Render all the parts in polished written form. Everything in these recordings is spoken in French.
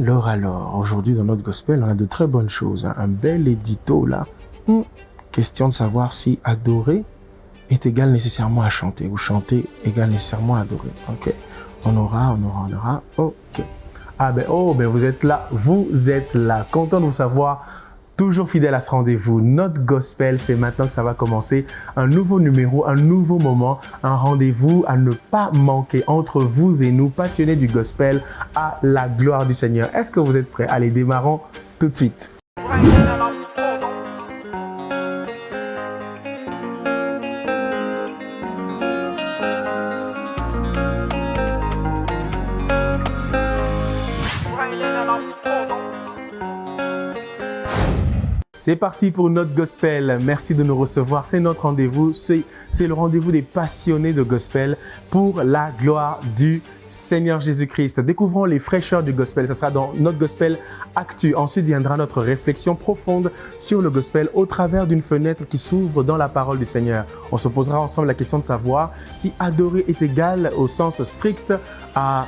Alors, aujourd'hui dans notre gospel, on a de très bonnes choses. Hein. Un bel édito là. Question de savoir si adorer est égal nécessairement à chanter ou chanter égal nécessairement à adorer. Ok. On aura. Ok. Vous êtes là. Content de vous savoir. Toujours fidèle à ce rendez-vous. Notre gospel, c'est maintenant que ça va commencer. Un nouveau numéro, un nouveau moment, un rendez-vous à ne pas manquer entre vous et nous, passionnés du gospel, à la gloire du Seigneur. Est-ce que vous êtes prêts? Allez, démarrons tout de suite. C'est parti pour notre gospel. Merci de nous recevoir. C'est notre rendez-vous. C'est le rendez-vous des passionnés de gospel pour la gloire du Seigneur Jésus-Christ. Découvrons les fraîcheurs du gospel. Ce sera dans notre gospel Actu. Ensuite viendra notre réflexion profonde sur le gospel au travers d'une fenêtre qui s'ouvre dans la parole du Seigneur. On se posera ensemble la question de savoir si adorer est égal au sens strict à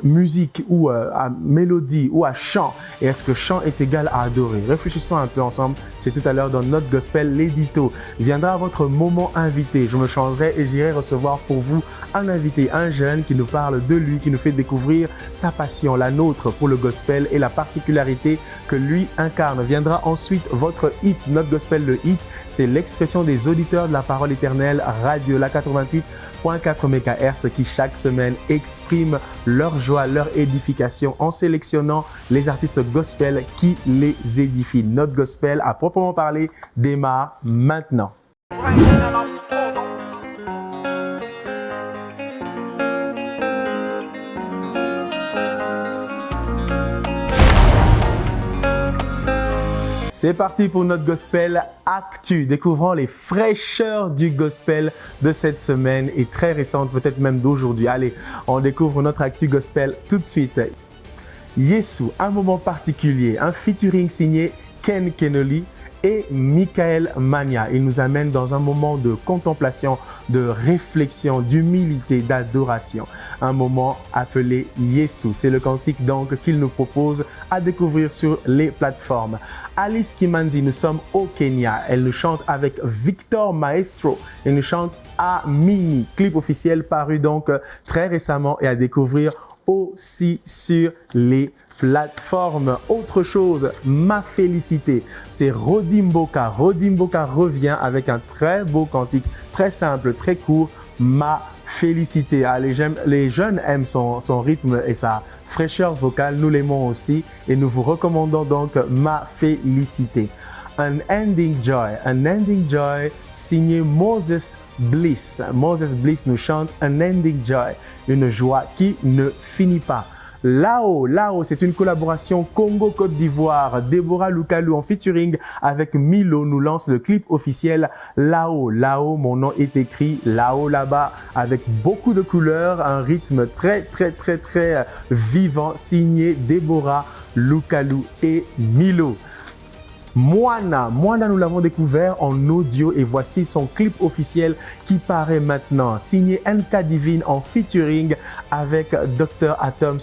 musique ou à mélodie ou à chant, et est-ce que chant est égal à adorer? Réfléchissons un peu ensemble, c'est tout à l'heure dans notre gospel. L'édito viendra à votre moment invité. Je me changerai et j'irai recevoir pour vous un invité, un jeune qui nous parle de lui, qui nous fait découvrir sa passion, la nôtre pour le gospel et la particularité que lui incarne. Viendra ensuite votre hit, notre gospel. Le hit, c'est l'expression des auditeurs de la parole éternelle radio, la 88.4 MHz, qui chaque semaine expriment leur joie, leur édification en sélectionnant les artistes gospel qui les édifient. Notre gospel, à proprement parler, démarre maintenant. C'est parti pour notre gospel Actu. Découvrons les fraîcheurs du gospel de cette semaine et très récente, peut-être même d'aujourd'hui. Allez, on découvre notre Actu gospel tout de suite. Yesu, un moment particulier, un featuring signé Ken Kenoli et Michael Mania. Il nous amène dans un moment de contemplation, de réflexion, d'humilité, d'adoration. Un moment appelé Yesu. C'est le cantique donc qu'il nous propose à découvrir sur les plateformes. Alice Kimanzi, nous sommes au Kenya. Elle nous chante avec Victor Maestro. Elle nous chante Amini. Clip officiel paru donc très récemment et à découvrir aussi sur les plateformes. Autre chose, Ma Félicité, c'est Rodimboka. Rodimboka revient avec un très beau cantique, très simple, très court, Ma Félicité. Ah, les jeunes aiment son rythme et sa fraîcheur vocale, nous l'aimons aussi et nous vous recommandons donc Ma Félicité. Unending Joy signé Moses Bliss. Moses Bliss nous chante Unending Joy, une joie qui ne finit pas. Lao, c'est une collaboration Congo-Côte d'Ivoire. Deborah Lukalu en featuring avec Milo nous lance le clip officiel Lao. Mon nom est écrit Lao là-bas avec beaucoup de couleurs, un rythme très vivant signé Deborah Lukalu et Milo. Moana, nous l'avons découvert en audio et voici son clip officiel qui paraît maintenant. Signé NK Divine en featuring avec Dr. Atoms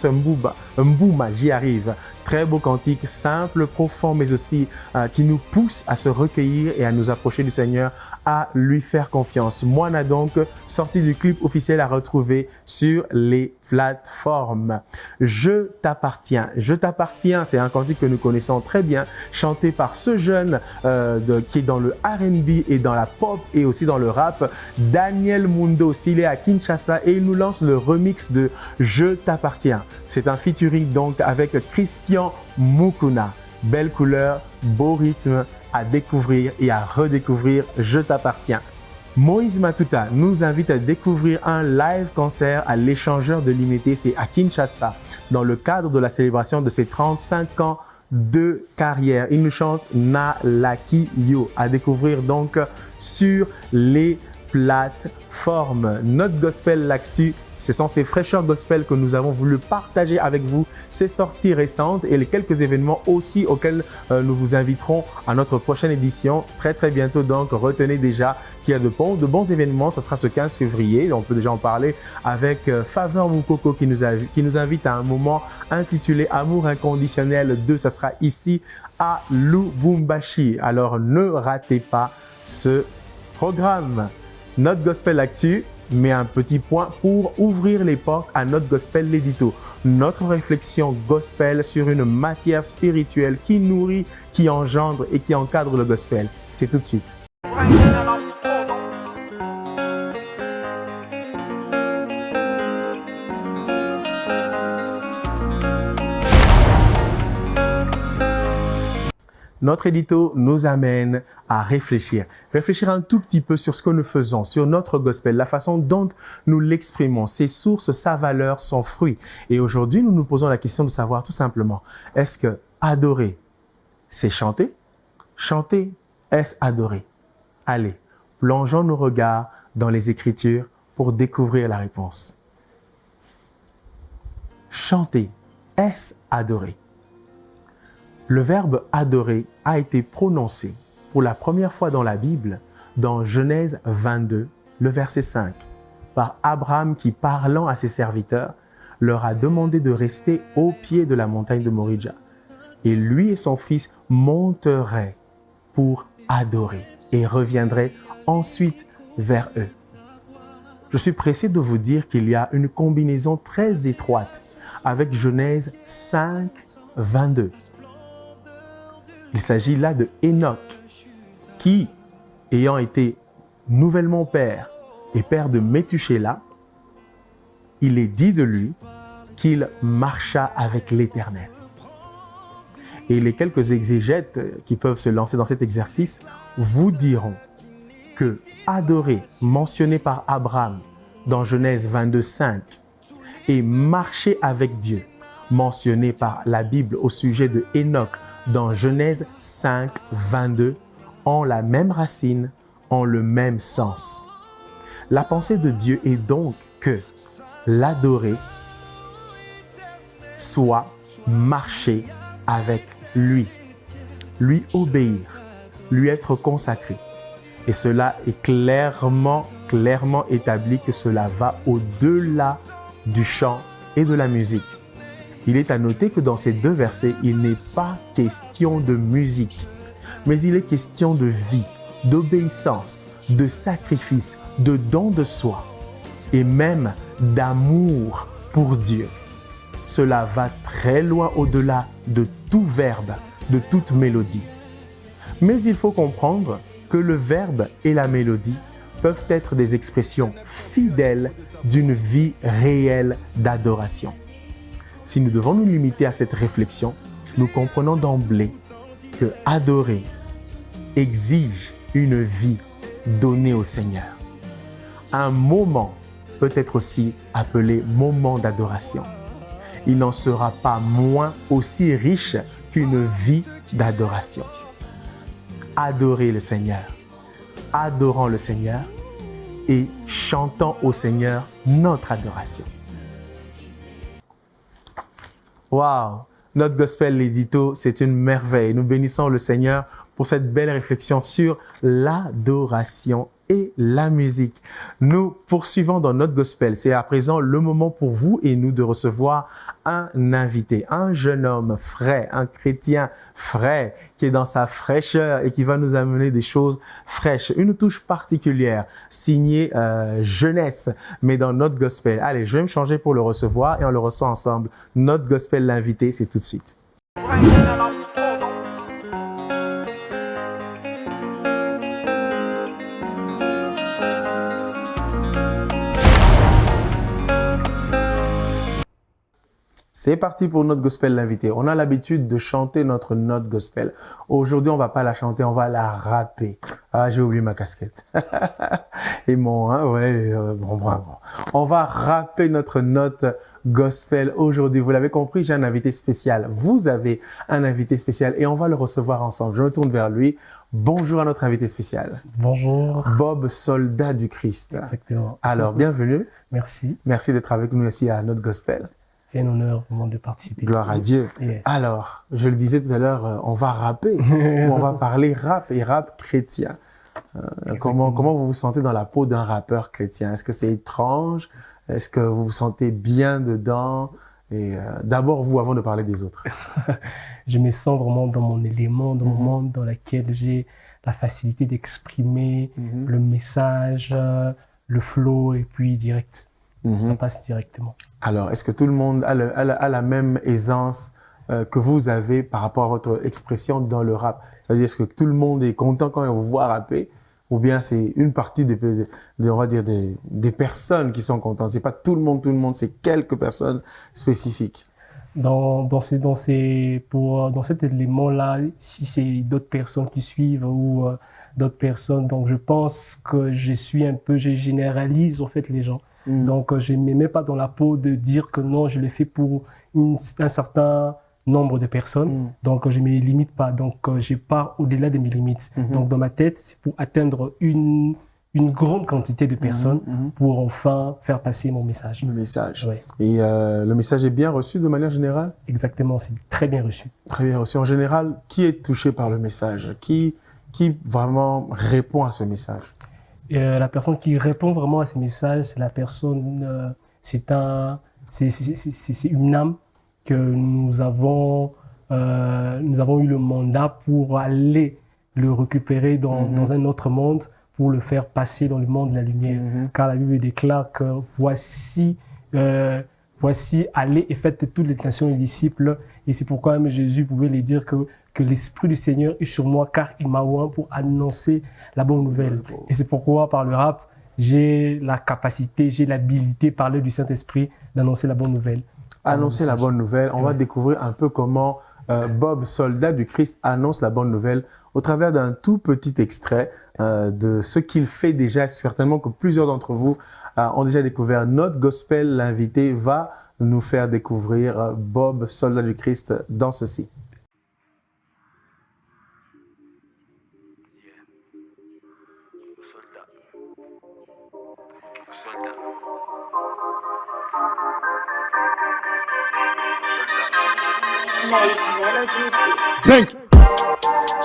Mbouma, j'y arrive. Très beau cantique, simple, profond, mais aussi qui nous pousse à se recueillir et à nous approcher du Seigneur, à lui faire confiance. Moana donc, sortie du clip officiel à retrouver sur les plateformes. Je t'appartiens, c'est un cantique que nous connaissons très bien, chanté par ce jeune qui est dans le R&B et dans la pop et aussi dans le rap, Daniel Mundo. Il est à Kinshasa et il nous lance le remix de Je t'appartiens. C'est un featuring donc avec Christian Mukuna. Belle couleur, beau rythme à découvrir et à redécouvrir. Je t'appartiens. Moïse Matuta nous invite à découvrir un live concert à l'Échangeur de l'Imité, c'est à Kinshasa, dans le cadre de la célébration de ses 35 ans de carrière. Il nous chante Na Laki Yo, à découvrir donc sur les plateformes. Notre gospel l'actu, Ce sont ces fraîcheurs gospel que nous avons voulu partager avec vous, ces sorties récentes et les quelques événements aussi auxquels nous vous inviterons à notre prochaine édition très très bientôt. Donc retenez déjà qu'il y a de bons événements. Ce sera ce 15 février, on peut déjà en parler avec Faveur Moukoko qui nous invite à un moment intitulé Amour inconditionnel 2. Ça sera ici à Lubumbashi. Alors ne ratez pas ce programme. Notre Gospel Actu met un petit point pour ouvrir les portes à notre Gospel l'édito. Notre réflexion gospel sur une matière spirituelle qui nourrit, qui engendre et qui encadre le gospel. C'est tout de suite. Notre édito nous amène à réfléchir un tout petit peu sur ce que nous faisons, sur notre gospel, la façon dont nous l'exprimons, ses sources, sa valeur, son fruit. Et aujourd'hui, nous nous posons la question de savoir tout simplement, est-ce que adorer, c'est chanter? Chanter, est-ce adorer? Allez, plongeons nos regards dans les Écritures pour découvrir la réponse. Chanter, est-ce adorer? Le verbe adorer a été prononcé pour la première fois dans la Bible, dans Genèse 22, le verset 5, par Abraham qui, parlant à ses serviteurs, leur a demandé de rester au pied de la montagne de Moridja. Et lui et son fils monteraient pour adorer et reviendraient ensuite vers eux. Je suis pressé de vous dire qu'il y a une combinaison très étroite avec Genèse 5, 22. Il s'agit là de Enoch, qui, ayant été nouvellement père et père de Métuséla, il est dit de lui qu'il marcha avec l'Éternel. Et les quelques exégètes qui peuvent se lancer dans cet exercice vous diront que adorer, mentionné par Abraham dans Genèse 22, 5, et marcher avec Dieu, mentionné par la Bible au sujet de Enoch, dans Genèse 5, 22, ont la même racine, ont le même sens. La pensée de Dieu est donc que l'adorer soit marcher avec lui, lui obéir, lui être consacré. Et cela est clairement établi que cela va au-delà du chant et de la musique. Il est à noter que dans ces deux versets, il n'est pas question de musique, mais il est question de vie, d'obéissance, de sacrifice, de don de soi et même d'amour pour Dieu. Cela va très loin au-delà de tout verbe, de toute mélodie. Mais il faut comprendre que le verbe et la mélodie peuvent être des expressions fidèles d'une vie réelle d'adoration. Si nous devons nous limiter à cette réflexion, nous comprenons d'emblée que adorer exige une vie donnée au Seigneur. Un moment peut être aussi appelé moment d'adoration. Il n'en sera pas moins aussi riche qu'une vie d'adoration. Adorer le Seigneur, adorant le Seigneur et chantant au Seigneur notre adoration. Waouh! Notre Gospel l'édito, c'est une merveille. Nous bénissons le Seigneur pour cette belle réflexion sur l'adoration et la musique. Nous poursuivons dans notre Gospel. C'est à présent le moment pour vous et nous de recevoir un invité, un jeune homme frais, un chrétien frais qui est dans sa fraîcheur et qui va nous amener des choses fraîches, une touche particulière, signée jeunesse, mais dans notre Gospel. Allez, je vais me changer pour le recevoir et on le reçoit ensemble. Notre Gospel l'invité, c'est tout de suite. C'est parti pour notre gospel l'invité. On a l'habitude de chanter notre note gospel. Aujourd'hui, on va pas la chanter, on va la rapper. Ah, j'ai oublié ma casquette. Et mon, hein, ouais, bon, bravo. On va rapper notre note gospel aujourd'hui. Vous l'avez compris, j'ai un invité spécial. Vous avez un invité spécial et on va le recevoir ensemble. Je me tourne vers lui. Bonjour à notre invité spécial. Bonjour. Bob, soldat du Christ. Exactement. Alors, bienvenue. Merci. Merci d'être avec nous ici à notre gospel. C'est un honneur pour moi de participer. Gloire à Dieu. Yes. Alors, je le disais tout à l'heure, on va rapper, ou on va parler rap et rap chrétien. Comment vous vous sentez dans la peau d'un rappeur chrétien? Est-ce que c'est étrange? Est-ce que vous vous sentez bien dedans? Et d'abord vous, avant de parler des autres. Je me sens vraiment dans mon élément, dans mon monde dans lequel j'ai la facilité d'exprimer le message, le flow et puis direct. Ça passe directement. Alors, est-ce que tout le monde a la même aisance que vous avez par rapport à votre expression dans le rap? C'est-à-dire, est-ce que tout le monde est content quand on vous voit rapper? Ou bien c'est une partie on va dire des personnes qui sont contentes? C'est pas tout le monde, c'est quelques personnes spécifiques. Dans cet élément-là, si c'est d'autres personnes qui suivent ou d'autres personnes, donc je pense que je généralise en fait les gens. Donc, je ne me mets pas dans la peau de dire que non, je l'ai fait pour un certain nombre de personnes. Donc, je ne me limite pas. Donc, je pars au-delà de mes limites. Donc, dans ma tête, c'est pour atteindre une grande quantité de personnes pour enfin faire passer mon message. Le message. Ouais. Et le message est bien reçu de manière générale? Exactement, c'est très bien reçu. Très bien reçu. En général, qui est touché par le message? Qui vraiment répond à ce message? La personne qui répond vraiment à ces messages, c'est la personne, c'est une âme que nous avons eu le mandat pour aller le récupérer dans un autre monde, pour le faire passer dans le monde de la lumière. Car la Bible déclare que voici, allez et faites de toutes les nations les disciples. Et c'est pourquoi même Jésus pouvait les dire que l'Esprit du Seigneur est sur moi, car il m'a oint pour annoncer la bonne nouvelle. Et c'est pourquoi, par le rap, j'ai la capacité, j'ai l'habilité, par l'œuvre du Saint-Esprit, d'annoncer la bonne nouvelle. Annoncer la bonne nouvelle. On va découvrir un peu comment Bob, soldat du Christ, annonce la bonne nouvelle au travers d'un tout petit extrait de ce qu'il fait déjà. Certainement que plusieurs d'entre vous ont déjà découvert. Notre gospel, l'invité, va nous faire découvrir Bob, soldat du Christ, dans ceci. Bang.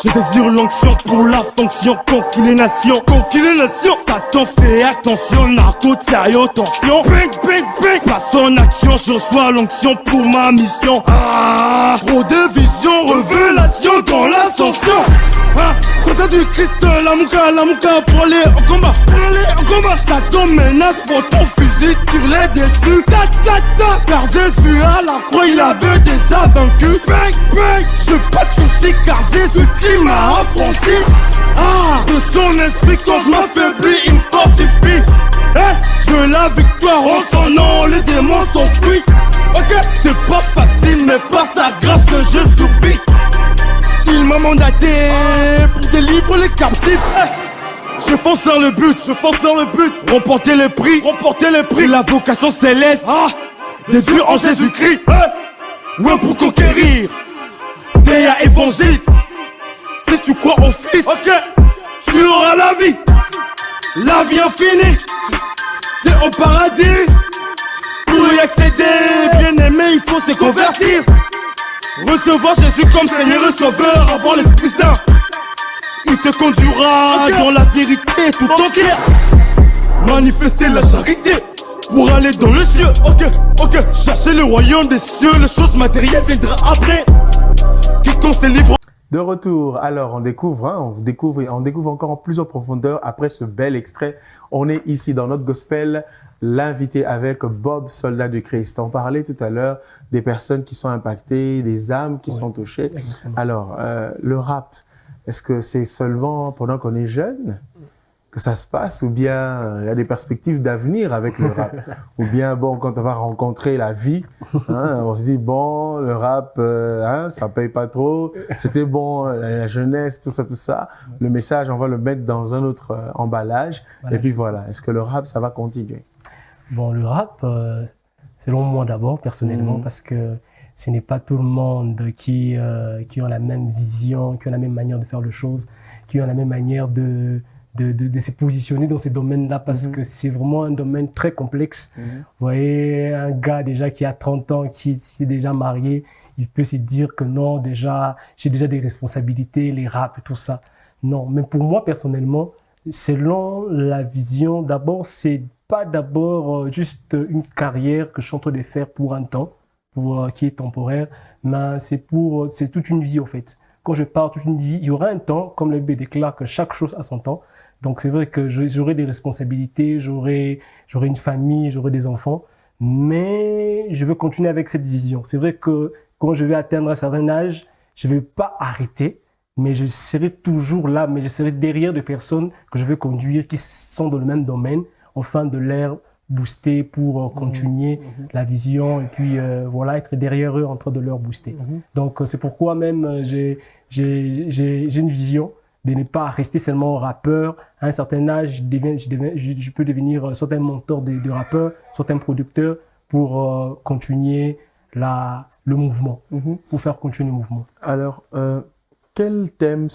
Je désire l'onction pour la fonction. Conquis nation, Satan fait attention, narco, sérieux, tension. Bang, bang, bang. Passe en action, je reçois l'onction pour ma mission. Trop de vision, révélation dans l'ascension. Soldat du Christ, la mouka, pour aller en combat, Satan menace pour ton fusil, tire-les dessus. Car Jésus à la croix, il avait déjà vaincu. Bang, bang, j'ai pas de soucis, car Jésus qui m'a affranchi. De son esprit, quand je m'affaiblis, il me fortifie. Je la victoire en son nom, les démons s'enfuient. C'est pas facile, mais par sa grâce je survis. Il m'a mandaté pour délivrer les captifs. Je fonce vers le but, remporter les prix, la vocation céleste des dieux en Jésus-Christ. Ouais, pour conquérir, Déa évangile. Si tu crois au Fils, tu auras la vie infinie. C'est au paradis. Pour y accéder, bien aimé, il faut se convertir. Recevoir Jésus comme Seigneur et Sauveur, avoir l'Esprit Saint. Il te conduira dans la vérité tout entière. Manifester la charité pour aller dans le cieux. Chercher le royaume des cieux, les choses matérielles viendra après. Quiconque se livre. De retour, alors on découvre encore en plus en profondeur après ce bel extrait. On est ici dans notre gospel, l'invité avec Bob, soldat du Christ. On parlait tout à l'heure des personnes qui sont impactées, des âmes qui sont touchées. Exactement. Alors, le rap, est-ce que c'est seulement pendant qu'on est jeune que ça se passe ou bien il y a des perspectives d'avenir avec le rap? Ou bien, bon, quand on va rencontrer la vie, hein, on se dit, bon, le rap, ça paye pas trop, c'était bon, la jeunesse, tout ça. Le message, on va le mettre dans un autre emballage. Et puis voilà, est-ce que le rap, ça va continuer? Bon, le rap, selon moi d'abord, personnellement, parce que ce n'est pas tout le monde qui ont la même vision, qui ont la même manière de faire les choses, qui ont la même manière de se positionner dans ces domaines-là, parce que c'est vraiment un domaine très complexe. Vous voyez, un gars déjà qui a 30 ans, qui s'est déjà marié, il peut se dire que non, déjà, j'ai déjà des responsabilités, les raps et tout ça. Non, mais pour moi, personnellement, selon la vision, d'abord, c'est pas d'abord juste une carrière que je suis en train de faire pour un temps, qui est temporaire, mais c'est toute une vie, en fait. Quand je pars toute une vie, il y aura un temps, comme le B déclare, que chaque chose a son temps. Donc, c'est vrai que j'aurai des responsabilités, j'aurai une famille, j'aurai des enfants, mais je veux continuer avec cette vision. C'est vrai que quand je vais atteindre un certain âge, je vais pas arrêter, mais je serai toujours là, mais je serai derrière des personnes que je veux conduire, qui sont dans le même domaine, afin de leur booster pour continuer la vision et puis voilà, être derrière eux en train de leur booster. Donc c'est pourquoi même j'ai une vision de ne pas rester seulement rappeur. À un certain âge, je peux devenir soit un mentor de rappeurs, soit un producteur pour continuer le mouvement, pour faire continuer le mouvement. Alors, quel thème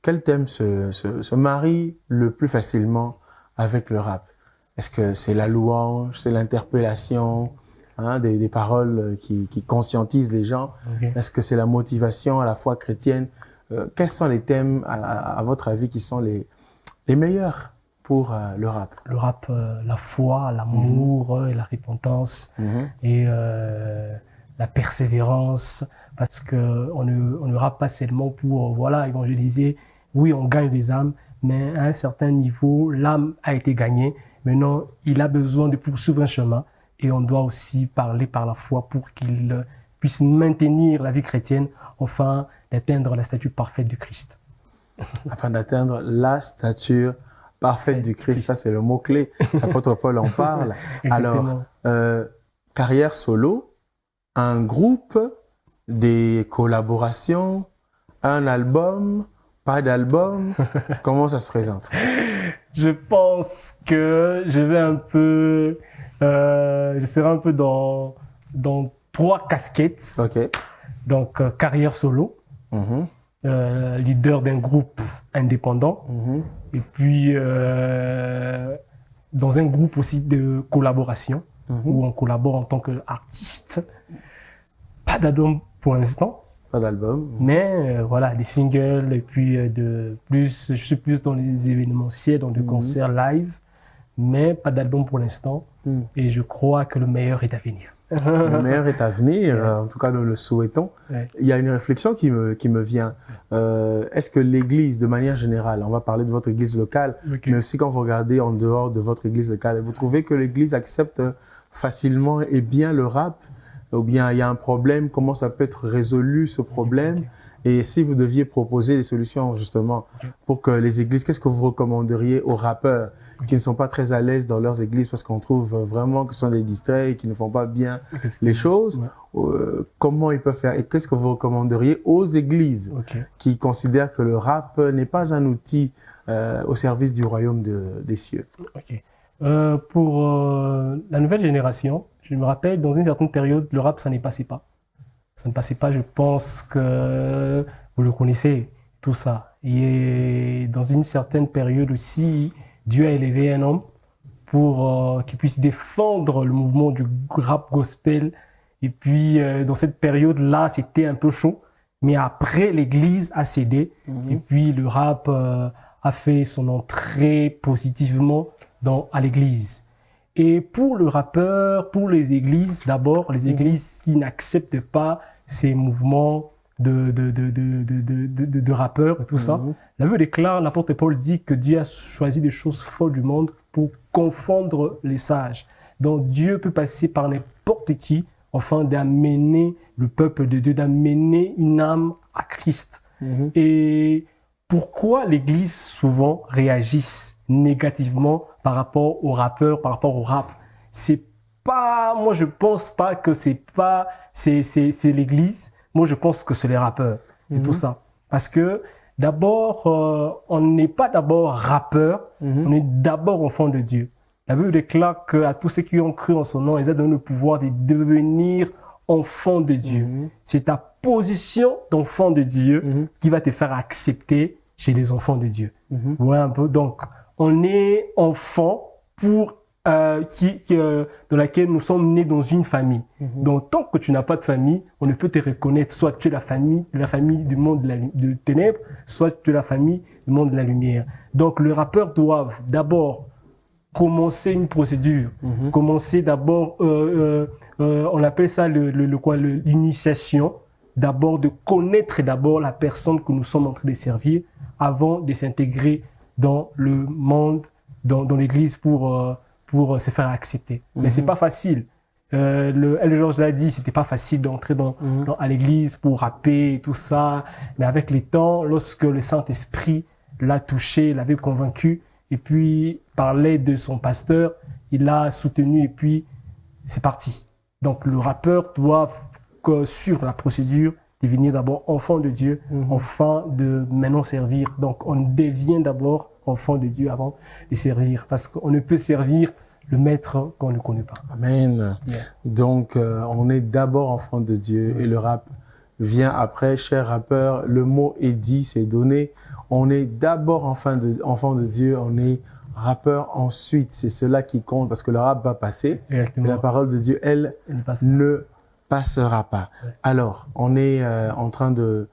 quel thème se marie le plus facilement avec le rap? Est-ce que c'est la louange, c'est l'interpellation, hein, des paroles qui conscientisent les gens? Est-ce que c'est la motivation à la fois chrétienne? Quels sont les thèmes, à votre avis, qui sont les meilleurs pour le rap? Le rap, la foi, l'amour et la repentance et la persévérance, parce que on ne rappe pas seulement pour évangéliser. Oui, on gagne des âmes, mais à un certain niveau, l'âme a été gagnée. Maintenant, il a besoin de poursuivre un chemin et on doit aussi parler par la foi pour qu'il puisse maintenir la vie chrétienne, afin d'atteindre la stature parfaite du Christ. Afin d'atteindre la stature parfaite du Christ, ça c'est le mot-clé. L'apôtre Paul en parle. Alors, carrière solo, un groupe, des collaborations, un album, pas d'album, comment ça se présente? Je pense que je serai un peu dans 3 casquettes. Ok. Donc, carrière solo, leader d'un groupe indépendant, et puis dans un groupe aussi de collaboration, où on collabore en tant qu'artiste. Pas d'album pour l'instant. Pas d'album. Mais voilà, des singles, et puis je suis plus dans les événementiels, dans des concerts live, mais pas d'album pour l'instant. Et je crois que le meilleur est à venir. Le meilleur est à venir, en tout cas nous le souhaitons. Il y a une réflexion qui me vient. Est-ce que l'église, de manière générale, on va parler de votre église locale, mais aussi quand vous regardez en dehors de votre église locale, vous trouvez que l'église accepte facilement et bien le rap? Ou bien il y a un problème, comment ça peut être résolu ce problème? Et si vous deviez proposer des solutions justement pour que les églises, qu'est-ce que vous recommanderiez aux rappeurs qui ne sont pas très à l'aise dans leurs églises parce qu'on trouve vraiment que ce sont des distraits et qui ne font pas bien les choses? Comment ils peuvent faire? Et qu'est-ce que vous recommanderiez aux églises qui considèrent que le rap n'est pas un outil au service du royaume des cieux? Pour la nouvelle génération, je me rappelle, dans une certaine période, le rap, ça ne passait pas. Ça ne passait pas, je pense que vous le connaissez, tout ça. Et dans une certaine période aussi, Dieu a élevé un homme pour qu'il puisse défendre le mouvement du rap gospel. Et puis, dans cette période-là, c'était un peu chaud. Mais après, l'Église a cédé. Et puis, le rap a fait son entrée positivement à l'Église. Et pour le rappeur, pour les églises, d'abord, les églises qui n'acceptent pas ces mouvements de rappeurs et tout ça, la Bible déclare, l'apôtre Paul dit que Dieu a choisi des choses folles du monde pour confondre les sages. Donc Dieu peut passer par n'importe qui, afin d'amener le peuple de Dieu, d'amener une âme à Christ. Et pourquoi l'Église souvent réagisse négativement par rapport aux rappeurs, par rapport au rap. C'est pas, moi je pense pas que c'est l'Église. Moi je pense que c'est les rappeurs et tout ça. Parce que d'abord, on n'est pas d'abord rappeur, on est d'abord enfant de Dieu. La Bible déclare qu'à tous ceux qui ont cru en son nom, ils ont donné le pouvoir de devenir enfant de Dieu. C'est ta position d'enfant de Dieu qui va te faire accepter chez les enfants de Dieu. Ouais, un peu. Donc, on est enfant pour dans laquelle nous sommes nés dans une famille. Donc, tant que tu n'as pas de famille, on ne peut te reconnaître. Soit tu es la famille du monde de ténèbres, soit tu es la famille du monde de la lumière. Donc, les rappeurs doivent d'abord commencer une procédure. Commencer d'abord, on appelle ça l'initiation. D'abord, de connaître d'abord la personne que nous sommes en train de servir avant de s'intégrer dans le monde, dans l'église pour se faire accepter. Mais c'est pas facile. El George l'a dit, c'était pas facile d'entrer à l'église pour rapper et tout ça. Mais avec les temps, lorsque le Saint-Esprit l'a touché, l'avait convaincu, et puis par l'aide de son pasteur, il l'a soutenu et puis c'est parti. Donc le rappeur doit suivre la procédure, devenir d'abord enfant de Dieu, enfant de maintenant servir. Donc on devient d'abord enfant de Dieu avant de servir, parce qu'on ne peut servir le maître qu'on ne connaît pas. Amen. Yeah. Donc on est d'abord enfant de Dieu et le rap vient après. Cher rappeur, le mot est dit, c'est donné. On est d'abord enfant de Dieu, on est rappeur ensuite. C'est cela qui compte, parce que le rap va passer. Exactement. Mais la parole de Dieu, elle ne passera pas. Ouais. Alors, on est en train de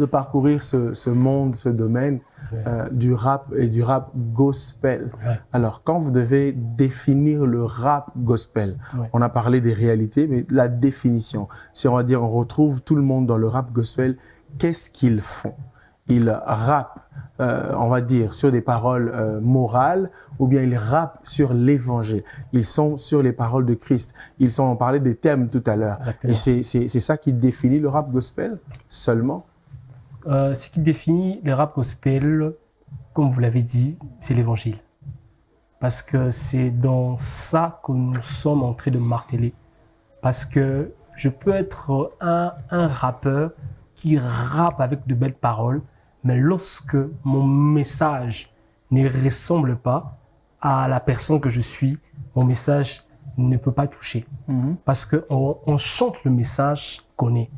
parcourir ce monde, ce domaine du rap et du rap gospel. Ouais. Alors, quand vous devez définir le rap gospel, on a parlé des réalités, mais la définition, si on va dire, on retrouve tout le monde dans le rap gospel, qu'est-ce qu'ils font? Ils rappent, on va dire, sur des paroles morales, ou bien ils rappent sur l'évangile. Ils sont sur les paroles de Christ. On parlait des thèmes tout à l'heure. Et c'est ça qui définit le rap gospel seulement? Ce qui définit le rap gospel, comme vous l'avez dit, c'est l'évangile. Parce que c'est dans ça que nous sommes en train de marteler. Parce que je peux être un rappeur qui rappe avec de belles paroles, mais lorsque mon message ne ressemble pas à la personne que je suis, mon message ne peut pas toucher. Parce qu'on chante le message qu'on est.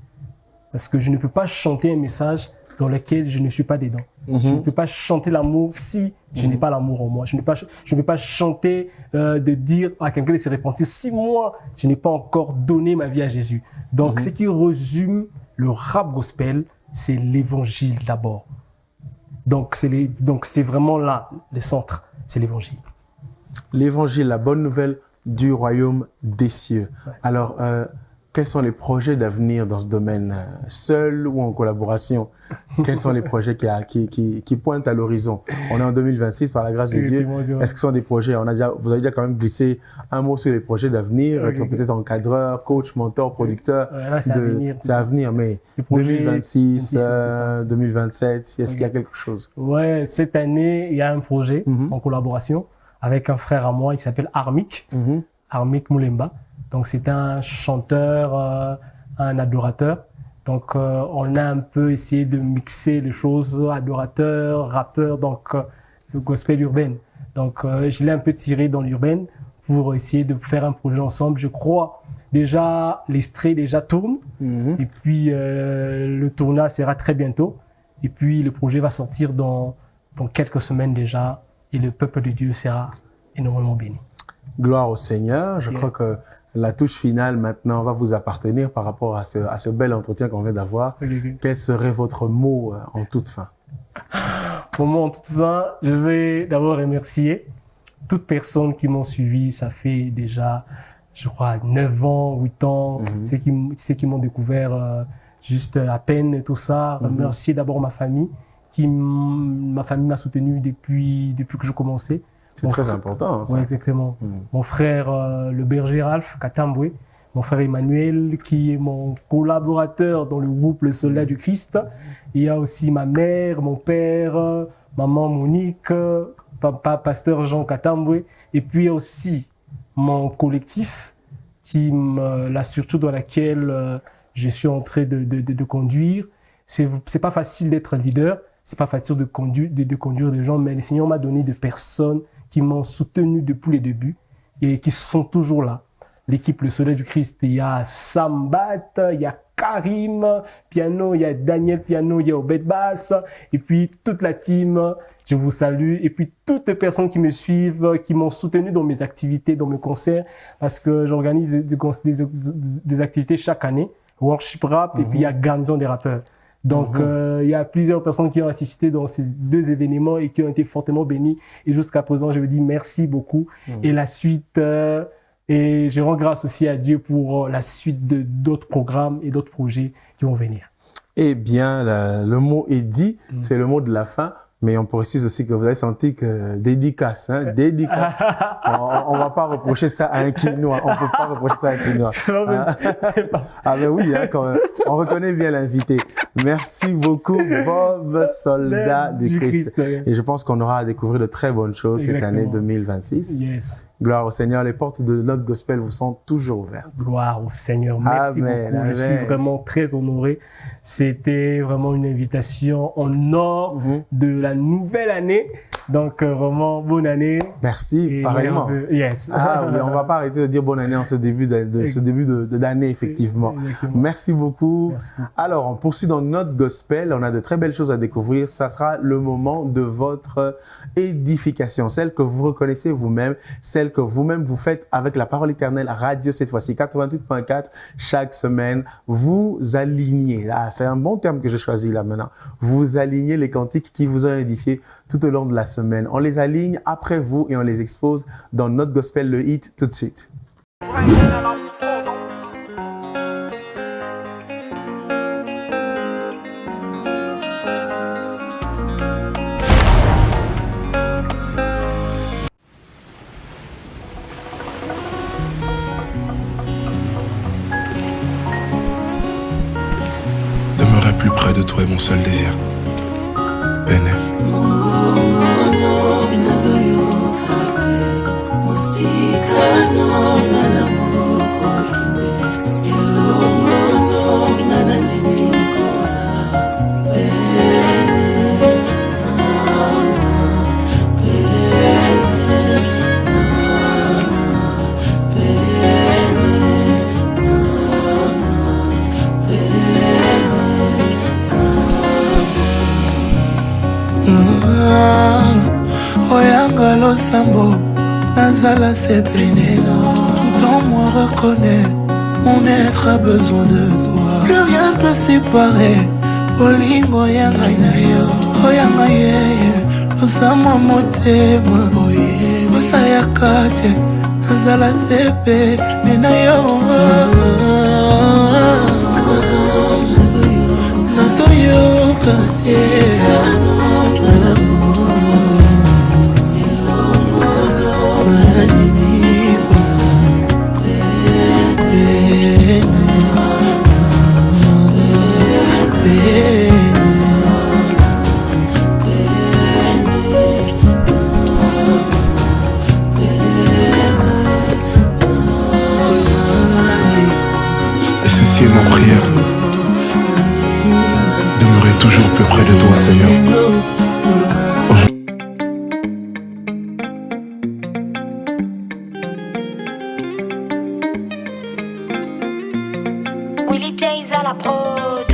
Parce que je ne peux pas chanter un message dans lequel je ne suis pas dedans. Je ne peux pas chanter l'amour si je n'ai pas l'amour en moi. Je ne peux pas chanter de dire à quelqu'un de se repentir si moi, je n'ai pas encore donné ma vie à Jésus. Donc, ce qui résume le rap gospel, c'est l'évangile d'abord. Donc, c'est vraiment là, le centre, c'est l'évangile. L'évangile, la bonne nouvelle du royaume des cieux. Ouais. Alors, quels sont les projets d'avenir dans ce domaine, seul ou en collaboration? Quels sont les projets qui pointent à l'horizon? On est en 2026, par la grâce de Dieu. Est-ce que ce sont des projets? Vous avez déjà quand même glissé un mot sur les projets d'avenir, peut-être encadreur, coach, mentor, producteur. C'est à venir, mais 2026, 2027, est-ce qu'il y a quelque chose? Ouais, cette année, il y a un projet en collaboration avec un frère à moi qui s'appelle Armik, Armik Moulemba. Donc, c'est un chanteur, un adorateur. Donc, on a un peu essayé de mixer les choses, adorateur, rappeur, donc le gospel urbain. Donc, je l'ai un peu tiré dans l'urbain pour essayer de faire un projet ensemble. Je crois déjà, l'extrait déjà tourne. Et puis, le tournage sera très bientôt. Et puis, le projet va sortir dans quelques semaines déjà. Et le peuple de Dieu sera énormément béni. Gloire au Seigneur. Je crois que la touche finale maintenant va vous appartenir par rapport à ce bel entretien qu'on vient d'avoir. Quel serait votre mot en toute fin? Mon mot en toute fin, je vais d'abord remercier toutes personnes qui m'ont suivi. Ça fait déjà, je crois, 9 ans, 8 ans, ceux qui m'ont découvert juste à peine et tout ça. Remercier d'abord ma famille. Ma famille m'a soutenu depuis que je commençais. C'est très important, ça. Oui, exactement. Mon frère, le berger Ralph Katamboué, mon frère Emmanuel, qui est mon collaborateur dans le groupe Le Soldat du Christ. Il y a aussi ma mère, mon père, maman Monique, papa pasteur Jean Katambwe, et puis aussi mon collectif, la structure dans laquelle je suis en train de conduire. C'est pas facile d'être un leader, c'est pas facile de conduire des gens, mais le Seigneur m'a donné des personnes qui m'ont soutenu depuis les débuts et qui sont toujours là. L'équipe Le Soleil du Christ, il y a Sambat, il y a Karim, piano, il y a Daniel, piano, il y a Obed Bass, et puis toute la team, je vous salue, et puis toutes les personnes qui me suivent, qui m'ont soutenu dans mes activités, dans mes concerts, parce que j'organise des activités chaque année, Worship Rap, et puis il y a Garnison des rappeurs. Donc, il y a plusieurs personnes qui ont assisté dans ces 2 événements et qui ont été fortement bénis. Et jusqu'à présent, je vous dis merci beaucoup. Et la suite, et je rends grâce aussi à Dieu pour la suite de d'autres programmes et d'autres projets qui vont venir. Eh bien, le mot est dit, c'est le mot de la fin. Mais on précise aussi que vous avez senti que dédicace, dédicace. On va pas reprocher ça à un Quinois. On peut pas reprocher ça à un Quinois. C'est pas... Ah ben oui, quand même. On reconnaît bien l'invité. Merci beaucoup, Bob, soldat du Christ. Et je pense qu'on aura à découvrir de très bonnes choses cette année 2026. Yes. Gloire au Seigneur. Les portes de notre gospel vous sont toujours ouvertes. Gloire au Seigneur. Merci beaucoup. Je suis vraiment très honoré. C'était vraiment une invitation en or de la nouvelle année. Donc, vraiment, bonne année. Merci, pareillement. Yes. Ah oui, on va pas arrêter de dire bonne année en ce début d'année, effectivement. Exactement. Merci beaucoup. Merci beaucoup. Alors, on poursuit dans notre gospel. On a de très belles choses à découvrir. Ça sera le moment de votre édification, celle que vous reconnaissez vous-même, celle que vous-même vous faites avec la parole éternelle radio, cette fois-ci 88.4 chaque semaine. Vous alignez. Ah, c'est un bon terme que j'ai choisi là maintenant. Vous alignez les cantiques qui vous ont édifié tout au long de la semaine. On les aligne après vous et on les expose dans notre gospel, le hit, tout de suite. Demeurer plus près de toi est mon seul désir. Béné. Oyanga losambo, nazala seprenela. Tout en moi reconnaît, mon être a besoin de toi. Plus rien ne peut séparer, olingo yanga yo. Oyanga yeye, losama motema. Oye, bosayaka te, nazala sepe, nena yo. Nazoyoka te. Et ceci est ma prière. Demeurer toujours plus près de toi, Seigneur. Willie J's à la prod.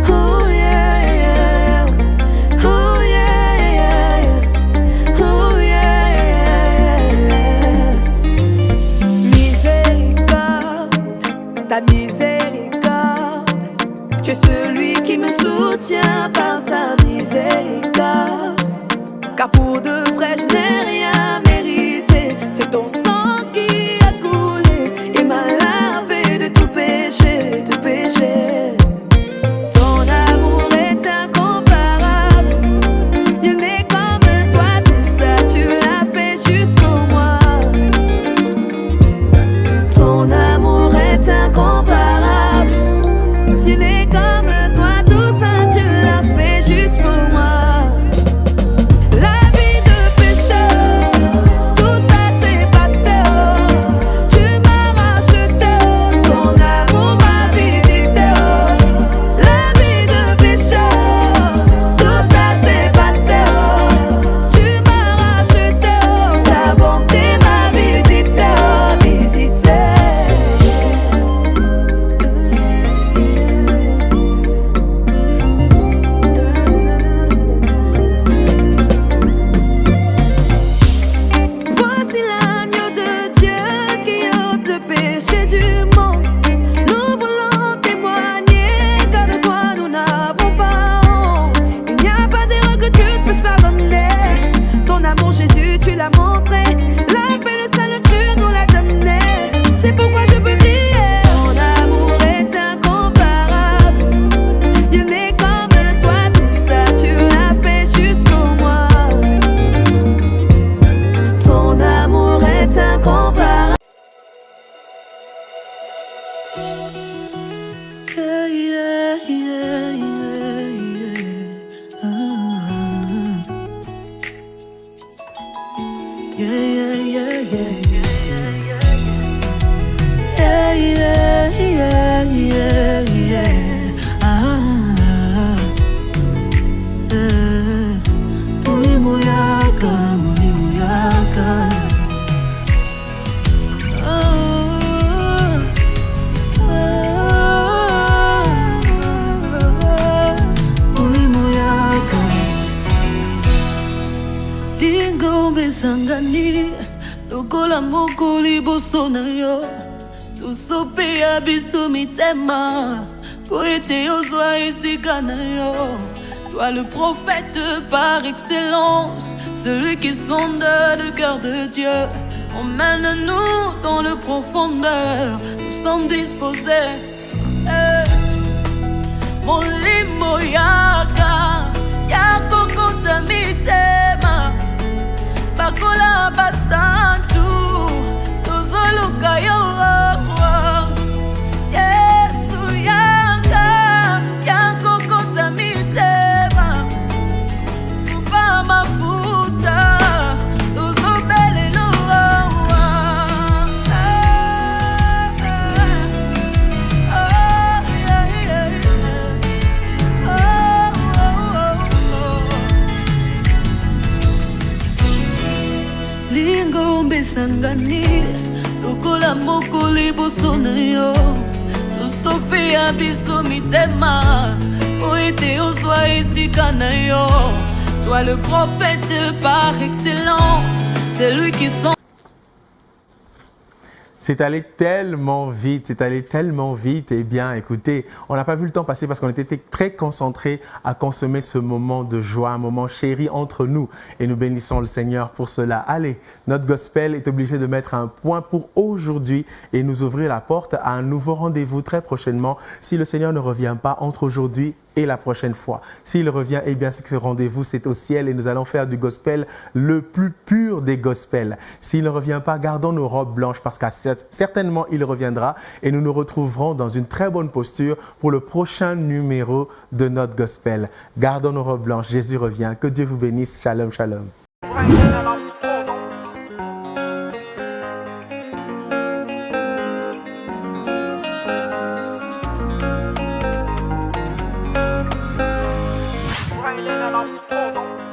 Oh yeah, yeah. Oh yeah, yeah. Oh yeah, yeah. Miséricorde, ta miséricorde. Tu es celui qui me soutient par sa miséricorde. Car pour de vrai, je n'ai rien mérité. C'est ton sang qui a coulé et m'a lavé de tout péché, tout péché. Tukola moko liboso na yo Tosope ya biso mitema Po ete ozwa esika na yo Toi le prophète par excellence Celui qui sonde le cœur de Dieu Emmène-nous dans le profondeur Nous sommes disposés Molimo yaka Yako kota mitema Bakola basantu Tozoluka yo Yesu yaka Yako kota mitema Supa mafuta Tozobele lo Lingombe sangani Tukola moko liboso na yo Tosope ya biso mitema Po ete ozwa esika na yo Toi le prophète par excellence C'est lui qui sonde. C'est allé tellement vite, Eh bien, écoutez, on n'a pas vu le temps passer parce qu'on était très concentrés à consommer ce moment de joie, un moment chéri entre nous. Et nous bénissons le Seigneur pour cela. Allez, notre gospel est obligé de mettre un point pour aujourd'hui et nous ouvrir la porte à un nouveau rendez-vous très prochainement. Si le Seigneur ne revient pas entre aujourd'hui et la prochaine fois. S'il revient, eh bien, ce rendez-vous, c'est au ciel et nous allons faire du gospel le plus pur des gospels. S'il ne revient pas, gardons nos robes blanches parce que certainement, il reviendra et nous nous retrouverons dans une très bonne posture pour le prochain numéro de notre gospel. Gardons nos robes blanches. Jésus revient. Que Dieu vous bénisse. Shalom, shalom. Hold on.